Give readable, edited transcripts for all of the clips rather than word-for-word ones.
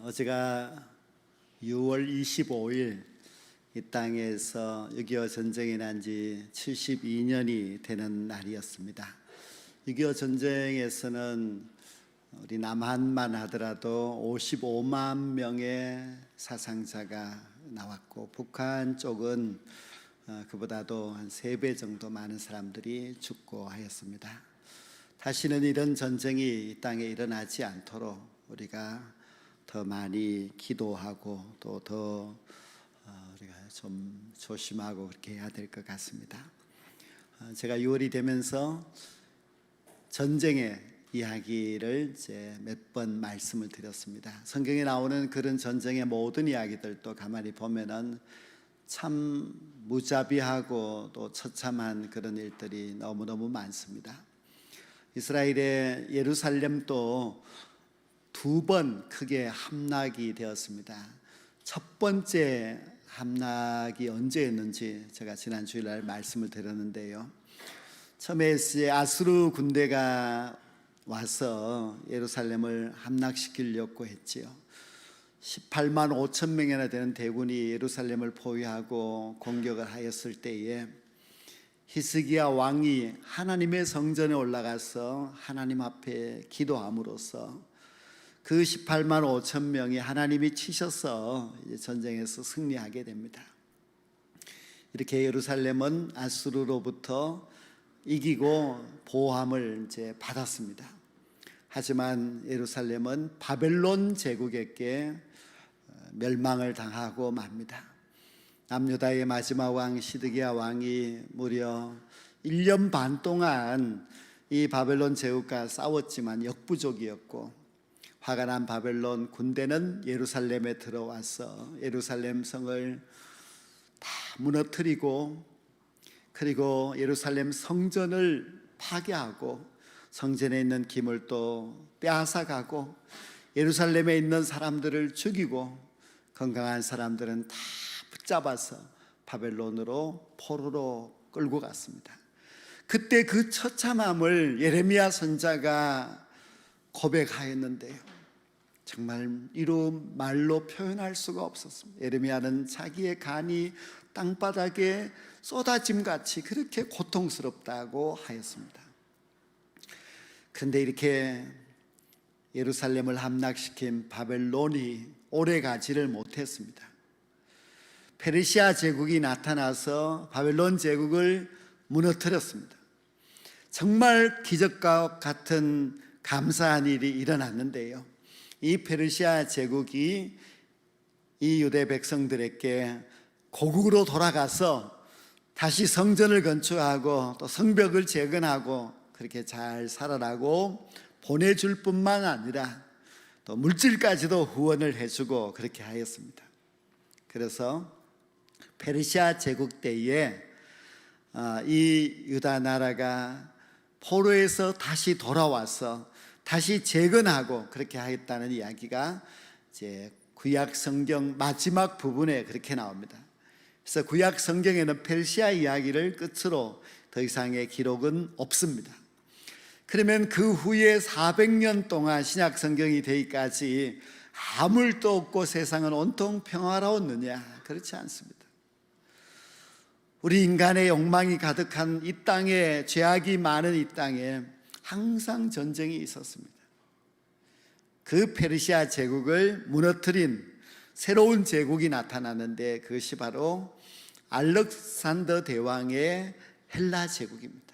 어제가 6월 25일 이 땅에서 6.25 전쟁이 난 지 72년이 되는 날이었습니다. 6.25 전쟁에서는 우리 남한만 하더라도 55만 명의 사상자가 나왔고, 북한 쪽은 그보다도 한 3배 정도 많은 사람들이 죽고 하였습니다. 다시는 이런 전쟁이 이 땅에 일어나지 않도록 우리가 더 많이 기도하고 또 더 우리가 좀 조심하고 그렇게 해야 될 것 같습니다. 제가 6월이 되면서 전쟁의 이야기를 이제 몇 번 말씀을 드렸습니다. 성경에 나오는 그런 전쟁의 모든 이야기들도 가만히 보면은 참 무자비하고 또 처참한 그런 일들이 너무너무 많습니다. 이스라엘의 예루살렘도 2번 크게 함락이 되었습니다. 첫 번째 함락이 언제였는지 제가 지난 주일날 말씀을 드렸는데요, 처음에 아수르 군대가 와서 예루살렘을 함락시키려고 했지요. 18만 5천 명이나 되는 대군이 예루살렘을 포위하고 공격을 하였을 때에 히스기야 왕이 하나님의 성전에 올라가서 하나님 앞에 기도함으로써 그 18만 5천 명이 하나님이 치셔서 이제 전쟁에서 승리하게 됩니다. 이렇게 예루살렘은 아수르로부터 이기고 보호함을 이제 받았습니다. 하지만 예루살렘은 바벨론 제국에게 멸망을 당하고 맙니다. 남유다의 마지막 왕 시드기야 왕이 무려 1년 반 동안 이 바벨론 제국과 싸웠지만 역부족이었고, 화가 난 바벨론 군대는 예루살렘에 들어와서 예루살렘 성을 다 무너뜨리고, 그리고 예루살렘 성전을 파괴하고 성전에 있는 기물도 빼앗아가고 예루살렘에 있는 사람들을 죽이고 건강한 사람들은 다 붙잡아서 바벨론으로 포로로 끌고 갔습니다. 그때 그 처참함을 예레미야 선지자가 고백하였는데요, 정말 이루 말로 표현할 수가 없었습니다. 예레미야는 자기의 간이 땅바닥에 쏟아짐같이 그렇게 고통스럽다고 하였습니다. 그런데 이렇게 예루살렘을 함락시킨 바벨론이 오래가지를 못했습니다. 페르시아 제국이 나타나서 바벨론 제국을 무너뜨렸습니다. 정말 기적과 같은 감사한 일이 일어났는데요, 이 페르시아 제국이 이 유대 백성들에게 고국으로 돌아가서 다시 성전을 건축하고 또 성벽을 재건하고 그렇게 잘 살아라고 보내줄 뿐만 아니라 또 물질까지도 후원을 해주고 그렇게 하였습니다. 그래서 페르시아 제국 때에 이 유다 나라가 포로에서 다시 돌아와서 다시 재건하고 그렇게 하겠다는 이야기가 이제 구약 성경 마지막 부분에 그렇게 나옵니다. 그래서 구약 성경에는 페르시아 이야기를 끝으로 더 이상의 기록은 없습니다. 그러면 그 후에 400년 동안 신약 성경이 되기까지 아무 일도 없고 세상은 온통 평화로웠느냐? 그렇지 않습니다. 우리 인간의 욕망이 가득한 이 땅에, 죄악이 많은 이 땅에 항상 전쟁이 있었습니다. 그 페르시아 제국을 무너뜨린 새로운 제국이 나타나는데 그것이 바로 알렉산더 대왕의 헬라 제국입니다.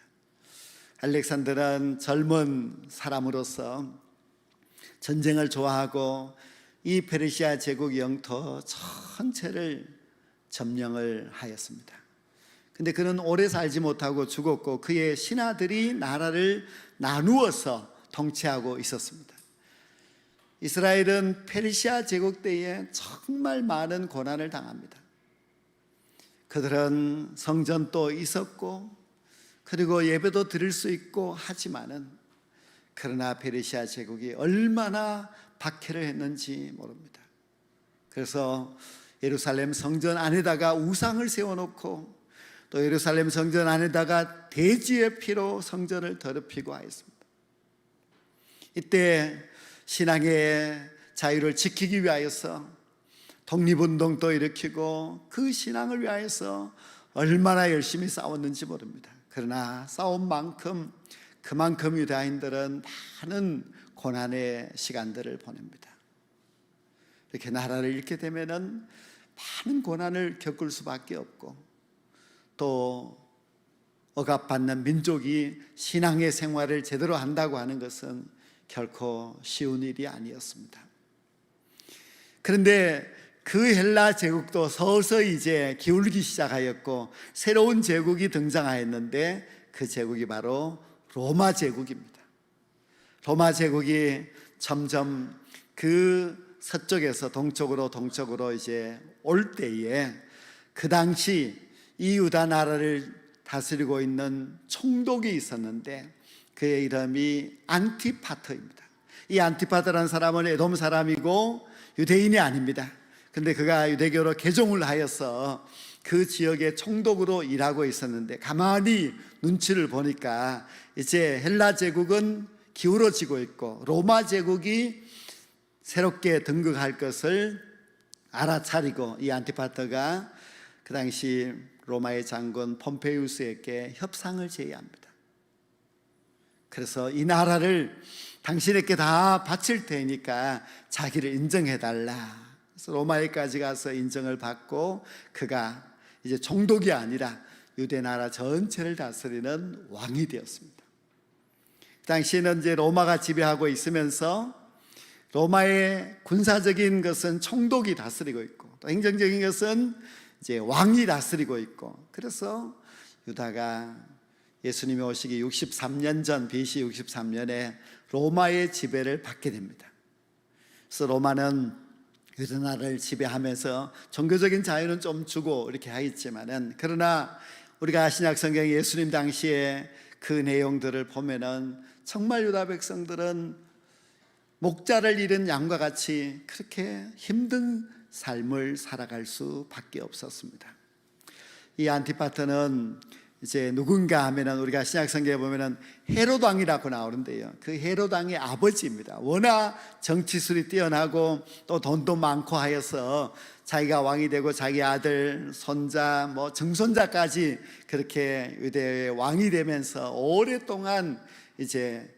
알렉산더는 젊은 사람으로서 전쟁을 좋아하고 이 페르시아 제국 영토 전체를 점령을 하였습니다. 근데 그는 오래 살지 못하고 죽었고 그의 신하들이 나라를 나누어서 통치하고 있었습니다. 이스라엘은 페르시아 제국 때에 정말 많은 고난을 당합니다. 그들은 성전도 있었고 그리고 예배도 드릴 수 있고 하지만은, 그러나 페르시아 제국이 얼마나 박해를 했는지 모릅니다. 그래서 예루살렘 성전 안에다가 우상을 세워놓고 또 예루살렘 성전 안에다가 돼지의 피로 성전을 더럽히고 하였습니다. 이때 신앙의 자유를 지키기 위하여서 독립운동도 일으키고 그 신앙을 위하여서 얼마나 열심히 싸웠는지 모릅니다. 그러나 싸운 만큼 그만큼 유다인들은 많은 고난의 시간들을 보냅니다. 이렇게 나라를 잃게 되면은 많은 고난을 겪을 수밖에 없고, 또 억압받는 민족이 신앙의 생활을 제대로 한다고 하는 것은 결코 쉬운 일이 아니었습니다. 그런데 그 헬라 제국도 서서히 이제 기울기 시작하였고 새로운 제국이 등장하였는데, 그 제국이 바로 로마 제국입니다. 로마 제국이 점점 그 서쪽에서 동쪽으로 이제 올 때에, 그 당시 이 유다 나라를 다스리고 있는 총독이 있었는데 그의 이름이 안티파터입니다. 이 안티파터라는 사람은 에돔 사람이고 유대인이 아닙니다. 근데 그가 유대교로 개종을 하여서 그 지역의 총독으로 일하고 있었는데, 가만히 눈치를 보니까 이제 헬라 제국은 기울어지고 있고 로마 제국이 새롭게 등극할 것을 알아차리고, 이 안티파터가 그 당시 로마의 장군 폼페이우스에게 협상을 제의합니다. 그래서 이 나라를 당신에게 다 바칠 테니까 자기를 인정해달라. 그래서 로마에까지 가서 인정을 받고 그가 이제 총독이 아니라 유대 나라 전체를 다스리는 왕이 되었습니다. 그 당시에는 이제 로마가 지배하고 있으면서 로마의 군사적인 것은 총독이 다스리고 있고, 또 행정적인 것은 이제 왕이 다스리고 있고, 그래서 유다가 예수님이 오시기 63년 전, BC 63년에 로마의 지배를 받게 됩니다. 그래서 로마는 유다 나라를 지배하면서 종교적인 자유는 좀 주고 이렇게 하였지만은, 그러나 우리가 신약 성경 예수님 당시에 그 내용들을 보면은 정말 유다 백성들은 목자를 잃은 양과 같이 그렇게 힘든 삶을 살아갈 수밖에 없었습니다. 이 안티파터는 이제 누군가 하면은 우리가 신약 성경에 보면은 헤롯 왕이라고 나오는데요, 그 헤롯 왕의 아버지입니다. 워낙 정치술이 뛰어나고 또 돈도 많고 하여서 자기가 왕이 되고 자기 아들, 손자, 뭐 증손자까지 그렇게 유대의 왕이 되면서 오랫동안 이제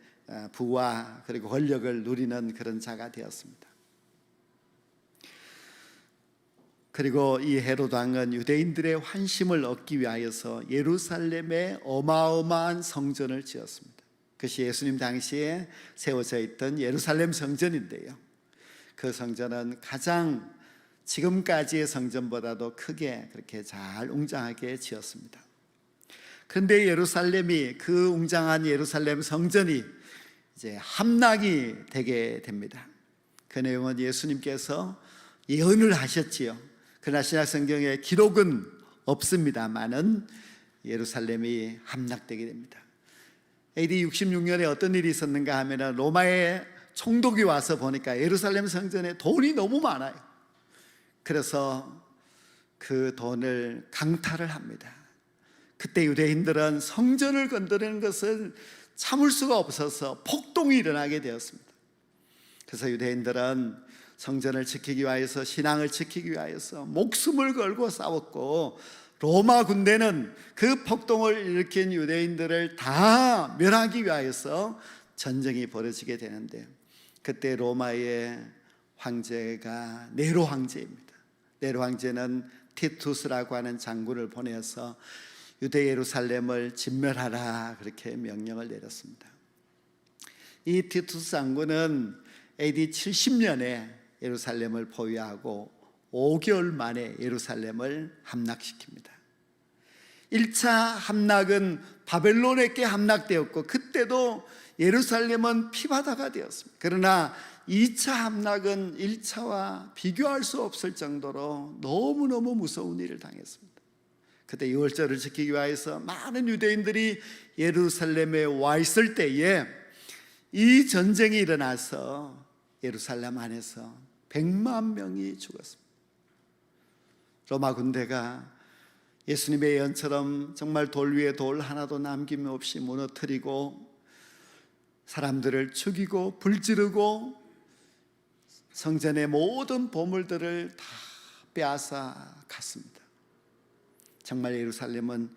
부와 그리고 권력을 누리는 그런 자가 되었습니다. 그리고 이 헤롯 왕은 유대인들의 환심을 얻기 위하여서 예루살렘에 어마어마한 성전을 지었습니다. 그것이 예수님 당시에 세워져 있던 예루살렘 성전인데요, 그 성전은 가장 지금까지의 성전보다도 크게 그렇게 잘 웅장하게 지었습니다. 그런데 예루살렘이, 그 웅장한 예루살렘 성전이 이제 함락이 되게 됩니다. 그 내용은 예수님께서 예언을 하셨지요. 그러나 신약 성경에 기록은 없습니다만은 예루살렘이 함락되게 됩니다. AD 66년에 어떤 일이 있었는가 하면, 로마의 총독이 와서 보니까 예루살렘 성전에 돈이 너무 많아요. 그래서 그 돈을 강탈을 합니다. 그때 유대인들은 성전을 건드리는 것을 참을 수가 없어서 폭동이 일어나게 되었습니다. 그래서 유대인들은 성전을 지키기 위하여서, 신앙을 지키기 위하여서 목숨을 걸고 싸웠고, 로마 군대는 그 폭동을 일으킨 유대인들을 다 멸하기 위하여서 전쟁이 벌어지게 되는데, 그때 로마의 황제가 네로 황제입니다. 네로 황제는 티투스라고 하는 장군을 보내서 유대 예루살렘을 진멸하라, 그렇게 명령을 내렸습니다. 이 티투스 장군은 AD 70년에 예루살렘을 포위하고 5개월 만에 예루살렘을 함락시킵니다. 1차 함락은 바벨론에게 함락되었고, 그때도 예루살렘은 피바다가 되었습니다. 그러나 2차 함락은 1차와 비교할 수 없을 정도로 너무너무 무서운 일을 당했습니다. 그때 유월절을 지키기 위해서 많은 유대인들이 예루살렘에 와 있을 때에 이 전쟁이 일어나서 예루살렘 안에서 100만 명이 죽었습니다. 로마 군대가 예수님의 예언처럼 정말 돌 위에 돌 하나도 남김없이 무너뜨리고 사람들을 죽이고 불지르고 성전의 모든 보물들을 다 빼앗아 갔습니다. 정말 예루살렘은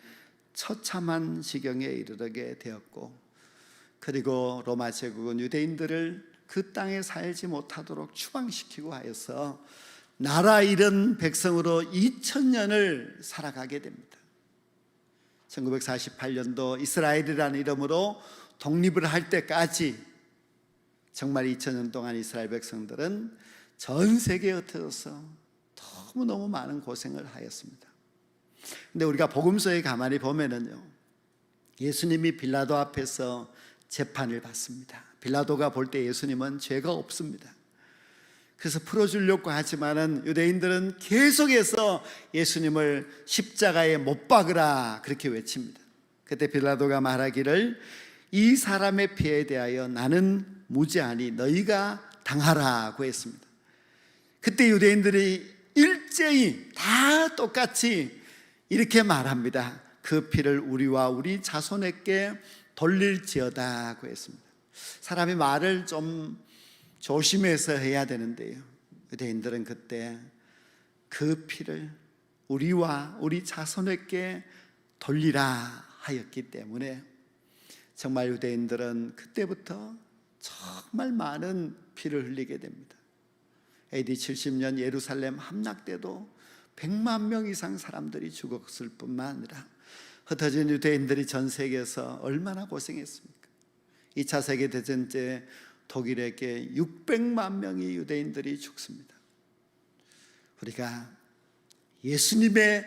처참한 지경에 이르게 되었고, 그리고 로마 제국은 유대인들을 그 땅에 살지 못하도록 추방시키고 하여서 나라 잃은 백성으로 2000년을 살아가게 됩니다. 1948년도 이스라엘이라는 이름으로 독립을 할 때까지 정말 2000년 동안 이스라엘 백성들은 전 세계에 흩어져서 너무너무 많은 고생을 하였습니다. 근데 우리가 복음서에 가만히 보면은요, 예수님이 빌라도 앞에서 재판을 받습니다. 빌라도가 볼 때 예수님은 죄가 없습니다. 그래서 풀어주려고 하지만은 유대인들은 계속해서 예수님을 십자가에 못 박으라 그렇게 외칩니다. 그때 빌라도가 말하기를 이 사람의 피에 대하여 나는 무죄하니 너희가 당하라고 했습니다. 그때 유대인들이 일제히 다 똑같이 이렇게 말합니다. 그 피를 우리와 우리 자손에게 돌릴지어다고 했습니다. 사람이 말을 좀 조심해서 해야 되는데요, 유대인들은 그때 그 피를 우리와 우리 자손에게 돌리라 하였기 때문에 정말 유대인들은 그때부터 정말 많은 피를 흘리게 됩니다. AD 70년 예루살렘 함락 때도 100만 명 이상 사람들이 죽었을 뿐만 아니라 흩어진 유대인들이 전 세계에서 얼마나 고생했습니까? 2차 세계대전 때 독일에게 600만 명의 유대인들이 죽습니다. 우리가 예수님의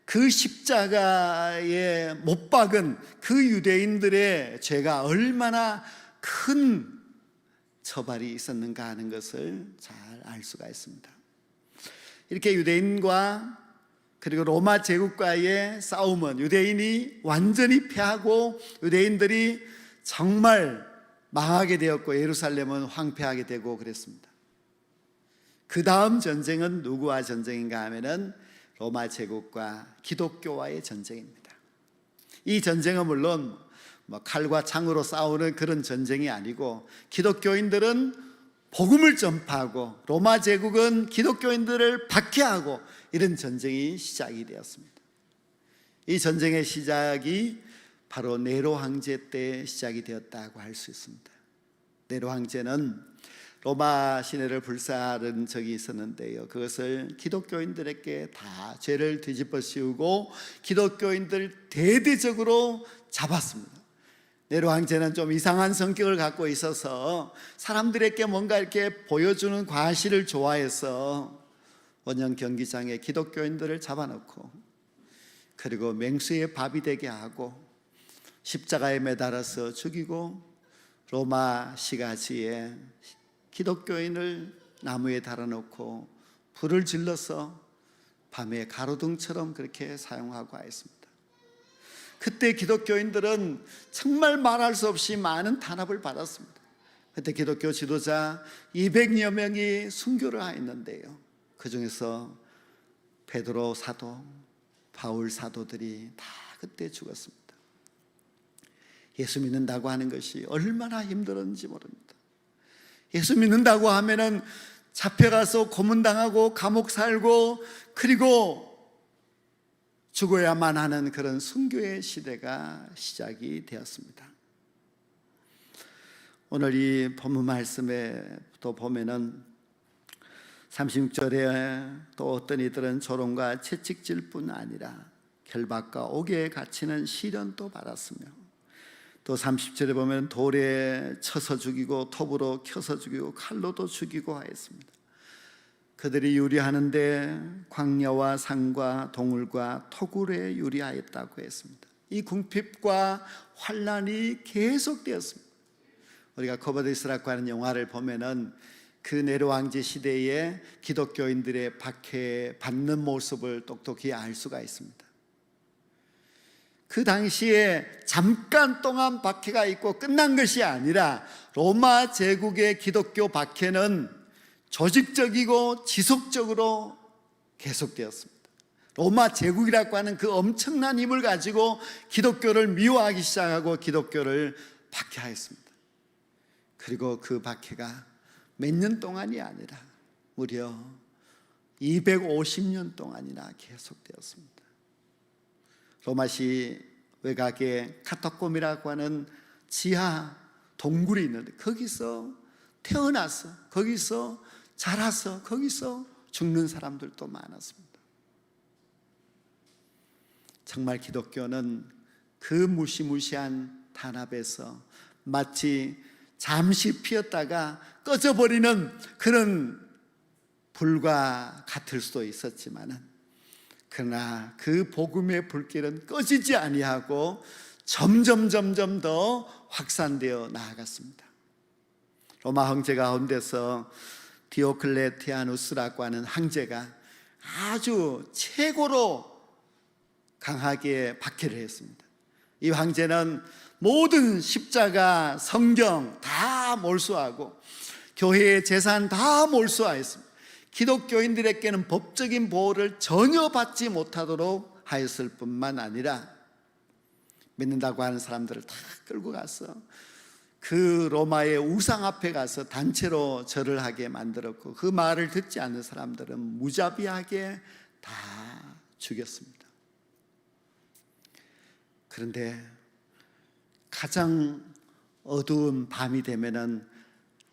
그 십자가에 못 박은 그 유대인들의 죄가 얼마나 큰 처벌이 있었는가 하는 것을 잘 알 수가 있습니다. 이렇게 유대인과 그리고 로마 제국과의 싸움은 유대인이 완전히 패하고 유대인들이 정말 망하게 되었고 예루살렘은 황폐하게 되고 그랬습니다. 그 다음 전쟁은 누구와 전쟁인가 하면은 로마 제국과 기독교와의 전쟁입니다. 이 전쟁은 물론 칼과 창으로 싸우는 그런 전쟁이 아니고, 기독교인들은 복음을 전파하고 로마 제국은 기독교인들을 박해하고 이런 전쟁이 시작이 되었습니다. 이 전쟁의 시작이 바로 네로 황제 때 시작이 되었다고 할 수 있습니다. 네로 황제는 로마 시내를 불사른 적이 있었는데요, 그것을 기독교인들에게 다 죄를 뒤집어 씌우고 기독교인들 대대적으로 잡았습니다. 네로 황제는 좀 이상한 성격을 갖고 있어서 사람들에게 뭔가 이렇게 보여주는 과시를 좋아해서 원형 경기장에 기독교인들을 잡아놓고, 그리고 맹수의 밥이 되게 하고 십자가에 매달아서 죽이고, 로마 시가지에 기독교인을 나무에 달아놓고 불을 질러서 밤에 가로등처럼 그렇게 사용하고 하였습니다. 그때 기독교인들은 정말 말할 수 없이 많은 탄압을 받았습니다. 그때 기독교 지도자 200여 명이 순교를 하였는데요, 그 중에서 베드로 사도, 바울 사도들이 다 그때 죽었습니다. 예수 믿는다고 하는 것이 얼마나 힘들었는지 모릅니다. 예수 믿는다고 하면은 잡혀가서 고문당하고 감옥 살고 그리고 죽어야만 하는 그런 순교의 시대가 시작이 되었습니다. 오늘 이 본문 말씀에 또 보면은 36절에 또 어떤 이들은 조롱과 채찍질 뿐 아니라 결박과 옥에 갇히는 시련도 받았으며, 또 30절에 보면 돌에 쳐서 죽이고 톱으로 켜서 죽이고 칼로도 죽이고 하였습니다. 그들이 유리하는데 광야와 산과 동굴과 토굴에 유리하였다고 했습니다. 이 궁핍과 환난이 계속되었습니다. 우리가 커버드 이스라엘과 하는 영화를 보면은 그 네로 황제 시대에 기독교인들의 박해받는 모습을 똑똑히 알 수가 있습니다. 그 당시에 잠깐 동안 박해가 있고 끝난 것이 아니라 로마 제국의 기독교 박해는 조직적이고 지속적으로 계속되었습니다. 로마 제국이라고 하는 그 엄청난 힘을 가지고 기독교를 미워하기 시작하고 기독교를 박해하였습니다. 그리고 그 박해가 몇 년 동안이 아니라 무려 250년 동안이나 계속되었습니다. 로마시 외곽에 카타콤이라고 하는 지하 동굴이 있는데 거기서 태어나서 거기서 자라서 거기서 죽는 사람들도 많았습니다. 정말 기독교는 그 무시무시한 단합에서 마치 잠시 피었다가 꺼져버리는 그런 불과 같을 수도 있었지만은, 그러나 그 복음의 불길은 꺼지지 아니하고 점점 더 확산되어 나아갔습니다. 로마 황제 가운데서 디오클레티아누스라고 하는 황제가 아주 최고로 강하게 박해를 했습니다. 이 황제는 모든 십자가, 성경 다 몰수하고 교회의 재산 다 몰수하였습니다. 기독교인들에게는 법적인 보호를 전혀 받지 못하도록 하였을 뿐만 아니라 믿는다고 하는 사람들을 다 끌고 가서 그 로마의 우상 앞에 가서 단체로 절을 하게 만들었고, 그 말을 듣지 않는 사람들은 무자비하게 다 죽였습니다. 그런데 가장 어두운 밤이 되면은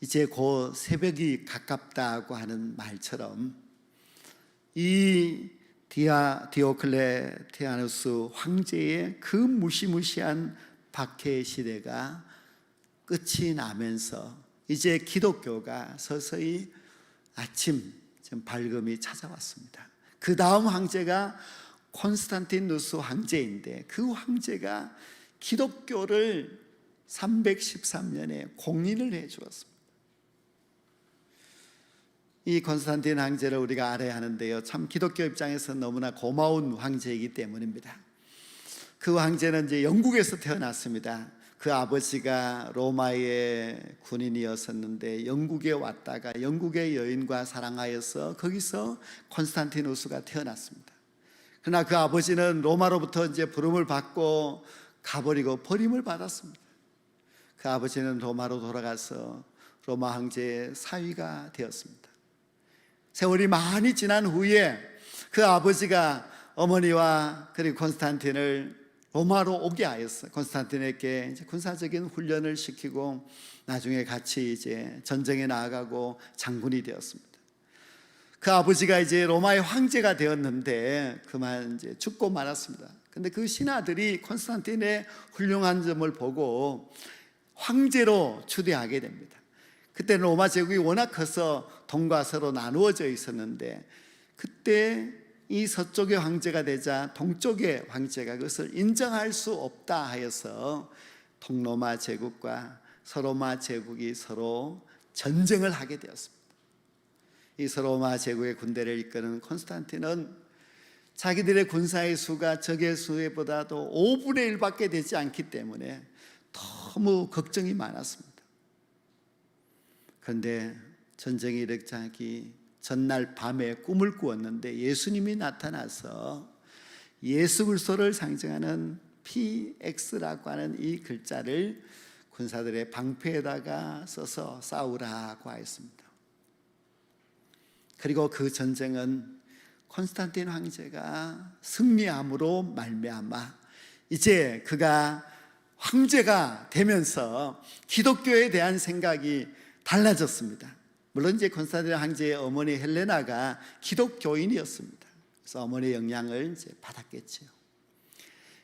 이제 곧 새벽이 가깝다고 하는 말처럼 이 디오클레티아누스 황제의 그 무시무시한 박해 시대가 끝이 나면서 이제 기독교가 서서히 아침 밝음이 찾아왔습니다. 그 다음 황제가 콘스탄티누스 황제인데, 그 황제가 기독교를 313년에 공인을 해 주었습니다. 이 콘스탄틴 황제를 우리가 알아야 하는데요, 참 기독교 입장에서 너무나 고마운 황제이기 때문입니다. 그 황제는 이제 영국에서 태어났습니다. 그 아버지가 로마의 군인이었었는데 영국에 왔다가 영국의 여인과 사랑하여서 거기서 콘스탄티누스가 태어났습니다. 그러나 그 아버지는 로마로부터 이제 부름을 받고 가버리고 버림을 받았습니다. 그 아버지는 로마로 돌아가서 로마 황제의 사위가 되었습니다. 세월이 많이 지난 후에 그 아버지가 어머니와 그리고 콘스탄틴을 로마로 오게 하였어요. 콘스탄틴에게 이제 군사적인 훈련을 시키고 나중에 같이 이제 전쟁에 나아가고 장군이 되었습니다. 그 아버지가 이제 로마의 황제가 되었는데 그만 이제 죽고 말았습니다. 근데 그 신하들이 콘스탄틴의 훌륭한 점을 보고 황제로 추대하게 됩니다. 그때 로마 제국이 워낙 커서 동과 서로 나누어져 있었는데, 그때 이 서쪽의 황제가 되자 동쪽의 황제가 그것을 인정할 수 없다 하여서 동로마 제국과 서로마 제국이 서로 전쟁을 하게 되었습니다. 이 서로마 제국의 군대를 이끄는 콘스탄틴은 자기들의 군사의 수가 적의 수보다도 5분의 1밖에 되지 않기 때문에 너무 걱정이 많았습니다. 그런데 전쟁이 일어나기 전날 밤에 꿈을 꾸었는데 예수님이 나타나서 예수 그리스도를 상징하는 PX라고 하는 이 글자를 군사들의 방패에다가 써서 싸우라고 하였습니다. 그리고 그 전쟁은 콘스탄틴 황제가 승리함으로 말미암아 이제 그가 황제가 되면서 기독교에 대한 생각이 달라졌습니다. 물론 이제 콘스탄틴 황제의 어머니 헬레나가 기독교인이었습니다. 그래서 어머니의 영향을 이제 받았겠죠.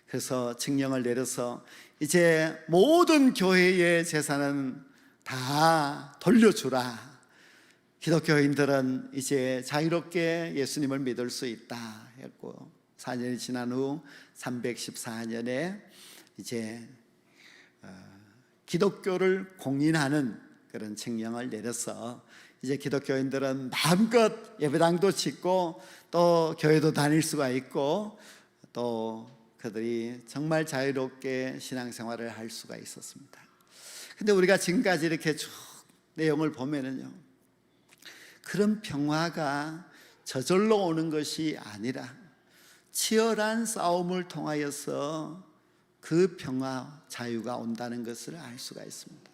그래서 칙령을 내려서 이제 모든 교회의 재산은 다 돌려주라. 기독교인들은 이제 자유롭게 예수님을 믿을 수 있다 했고, 4년이 지난 후 314년에 이제 기독교를 공인하는 그런 칙령을 내려서 이제 기독교인들은 마음껏 예배당도 짓고 또 교회도 다닐 수가 있고 또 그들이 정말 자유롭게 신앙생활을 할 수가 있었습니다. 근데 우리가 지금까지 이렇게 쭉 내용을 보면은요, 그런 평화가 저절로 오는 것이 아니라 치열한 싸움을 통하여서 그 평화, 자유가 온다는 것을 알 수가 있습니다.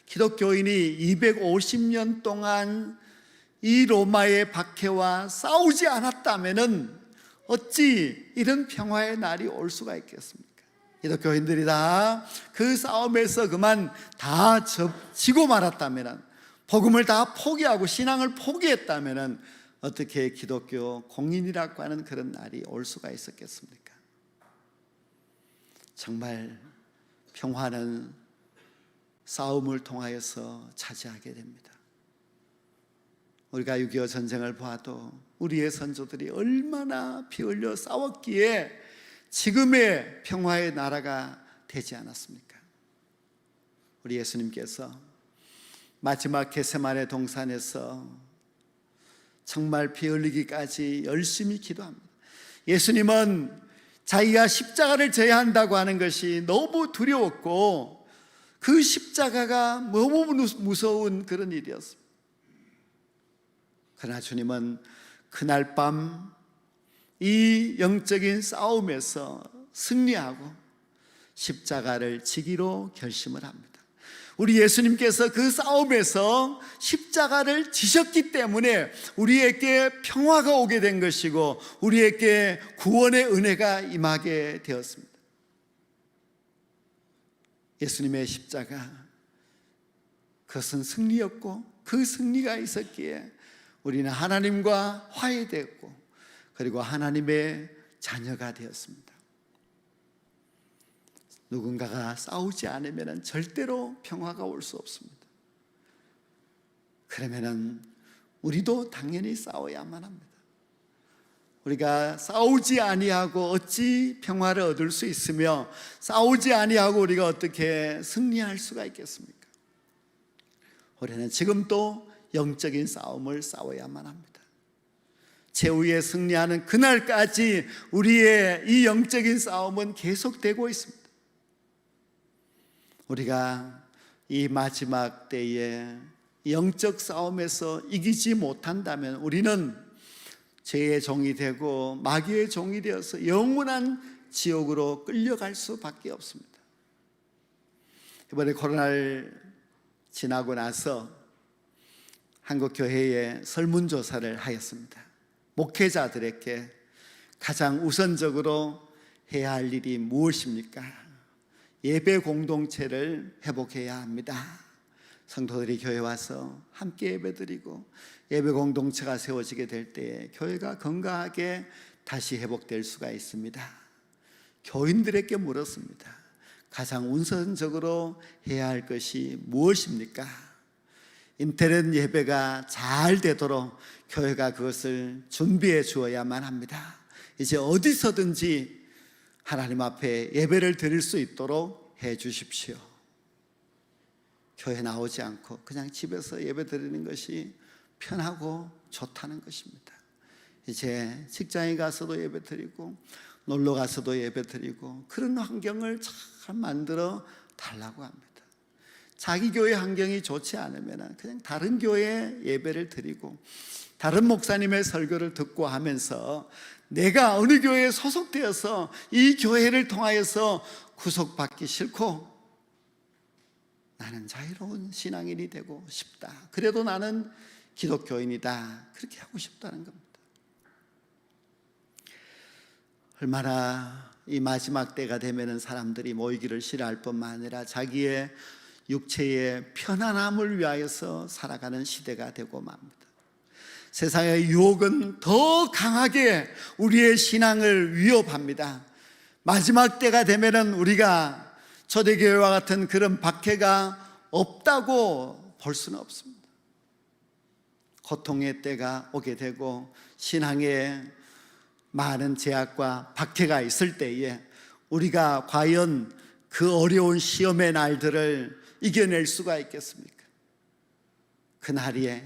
기독교인이 250년 동안 이 로마의 박해와 싸우지 않았다면은 어찌 이런 평화의 날이 올 수가 있겠습니까? 기독교인들이 다 그 싸움에서 그만 다 지고 말았다면, 복음을 다 포기하고 신앙을 포기했다면 어떻게 기독교 공인이라고 하는 그런 날이 올 수가 있었겠습니까? 정말 평화는 싸움을 통하여서 차지하게 됩니다. 우리가 6.25 전쟁을 봐도 우리의 선조들이 얼마나 피 흘려 싸웠기에 지금의 평화의 나라가 되지 않았습니까? 우리 예수님께서 마지막 겟세마네 동산에서 정말 피 흘리기까지 열심히 기도합니다. 예수님은 자기가 십자가를 져야 한다고 하는 것이 너무 두려웠고 그 십자가가 너무 무서운 그런 일이었습니다. 그러나 주님은 그날 밤 이 영적인 싸움에서 승리하고 십자가를 지기로 결심을 합니다. 우리 예수님께서 그 싸움에서 십자가를 지셨기 때문에 우리에게 평화가 오게 된 것이고 우리에게 구원의 은혜가 임하게 되었습니다. 예수님의 십자가, 그것은 승리였고 그 승리가 있었기에 우리는 하나님과 화해되었고 그리고 하나님의 자녀가 되었습니다. 누군가가 싸우지 않으면 절대로 평화가 올 수 없습니다. 그러면 우리도 당연히 싸워야만 합니다. 우리가 싸우지 아니하고 어찌 평화를 얻을 수 있으며 싸우지 아니하고 우리가 어떻게 승리할 수가 있겠습니까? 우리는 지금도 영적인 싸움을 싸워야만 합니다. 최후에 승리하는 그날까지 우리의 이 영적인 싸움은 계속되고 있습니다. 우리가 이 마지막 때에 영적 싸움에서 이기지 못한다면 우리는 죄의 종이 되고 마귀의 종이 되어서 영원한 지옥으로 끌려갈 수밖에 없습니다. 이번에 코로나를 지나고 나서 한국교회에 설문조사를 하였습니다. 목회자들에게 가장 우선적으로 해야 할 일이 무엇입니까? 예배 공동체를 회복해야 합니다. 성도들이 교회에 와서 함께 예배드리고 예배 공동체가 세워지게 될 때 교회가 건강하게 다시 회복될 수가 있습니다. 교인들에게 물었습니다. 가장 우선적으로 해야 할 것이 무엇입니까? 인터넷 예배가 잘 되도록 교회가 그것을 준비해 주어야만 합니다. 이제 어디서든지 하나님 앞에 예배를 드릴 수 있도록 해 주십시오. 교회 나오지 않고 그냥 집에서 예배 드리는 것이 편하고 좋다는 것입니다. 이제 직장에 가서도 예배 드리고 놀러 가서도 예배 드리고 그런 환경을 잘 만들어 달라고 합니다. 자기 교회 환경이 좋지 않으면 그냥 다른 교회에 예배를 드리고 다른 목사님의 설교를 듣고 하면서 내가 어느 교회에 소속되어서 이 교회를 통하여서 구속받기 싫고 나는 자유로운 신앙인이 되고 싶다. 그래도 나는 기독교인이다. 그렇게 하고 싶다는 겁니다. 얼마나 이 마지막 때가 되면 사람들이 모이기를 싫어할 뿐만 아니라 자기의 육체의 편안함을 위하여서 살아가는 시대가 되고 맙니다. 세상의 유혹은 더 강하게 우리의 신앙을 위협합니다. 마지막 때가 되면 우리가 초대교회와 같은 그런 박해가 없다고 볼 수는 없습니다. 고통의 때가 오게 되고 신앙에 많은 제약과 박해가 있을 때에 우리가 과연 그 어려운 시험의 날들을 이겨낼 수가 있겠습니까? 그 날이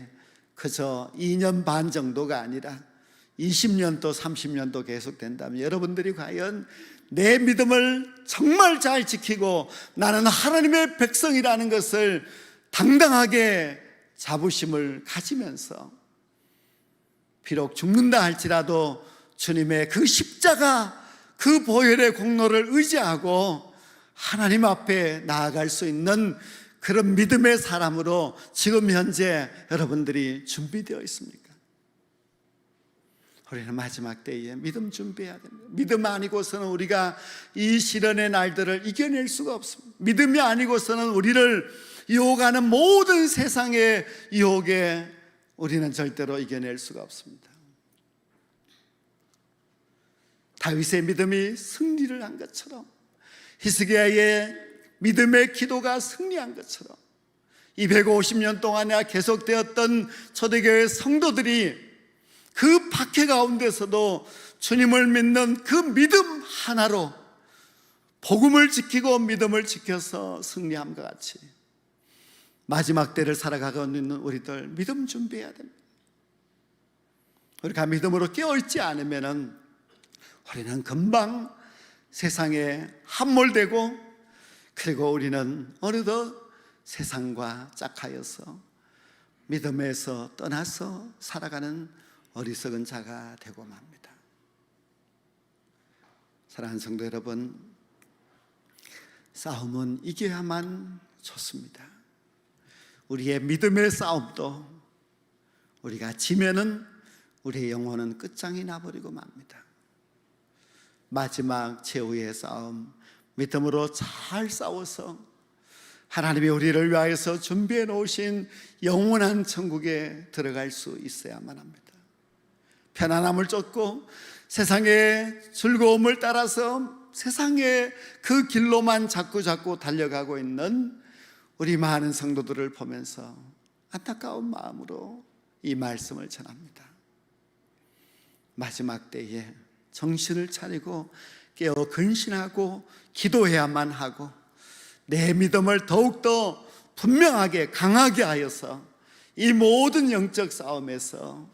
그저 2년 반 정도가 아니라 20년도 30년도 계속된다면 여러분들이 과연 내 믿음을 정말 잘 지키고 나는 하나님의 백성이라는 것을 당당하게 자부심을 가지면서 비록 죽는다 할지라도 주님의 그 십자가 그 보혈의 공로를 의지하고 하나님 앞에 나아갈 수 있는 그런 믿음의 사람으로 지금 현재 여러분들이 준비되어 있습니까? 우리는 마지막 때에 믿음 준비해야 됩니다. 믿음 아니고서는 우리가 이 시련의 날들을 이겨낼 수가 없습니다. 믿음이 아니고서는 우리를 유혹하는 모든 세상의 유혹에 우리는 절대로 이겨낼 수가 없습니다. 다윗의 믿음이 승리를 한 것처럼, 히스기야의 믿음의 기도가 승리한 것처럼, 이 150년 동안에 계속되었던 초대교회 성도들이 그 박해 가운데서도 주님을 믿는 그 믿음 하나로 복음을 지키고 믿음을 지켜서 승리함과 같이 마지막 때를 살아가고 있는 우리들 믿음 준비해야 됩니다. 우리가 믿음으로 깨어있지 않으면 우리는 금방 세상에 함몰되고, 그리고 우리는 어느덧 세상과 짝하여서 믿음에서 떠나서 살아가는 어리석은 자가 되고 맙니다. 사랑하는 성도 여러분, 싸움은 이겨야만 좋습니다. 우리의 믿음의 싸움도 우리가 지면은 우리의 영혼은 끝장이 나버리고 맙니다. 마지막 최후의 싸움, 믿음으로 잘 싸워서 하나님이 우리를 위하여서 준비해 놓으신 영원한 천국에 들어갈 수 있어야만 합니다. 편안함을 쫓고 세상의 즐거움을 따라서 세상의 그 길로만 자꾸 달려가고 있는 우리 많은 성도들을 보면서 안타까운 마음으로 이 말씀을 전합니다. 마지막 때에 정신을 차리고 깨어 근신하고 기도해야만 하고, 내 믿음을 더욱더 분명하게 강하게 하여서 이 모든 영적 싸움에서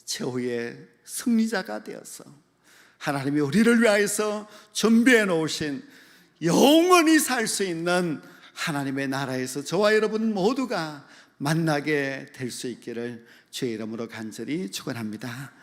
최후의 승리자가 되어서 하나님이 우리를 위하여서 준비해 놓으신 영원히 살 수 있는 하나님의 나라에서 저와 여러분 모두가 만나게 될 수 있기를 주의 이름으로 간절히 축원합니다.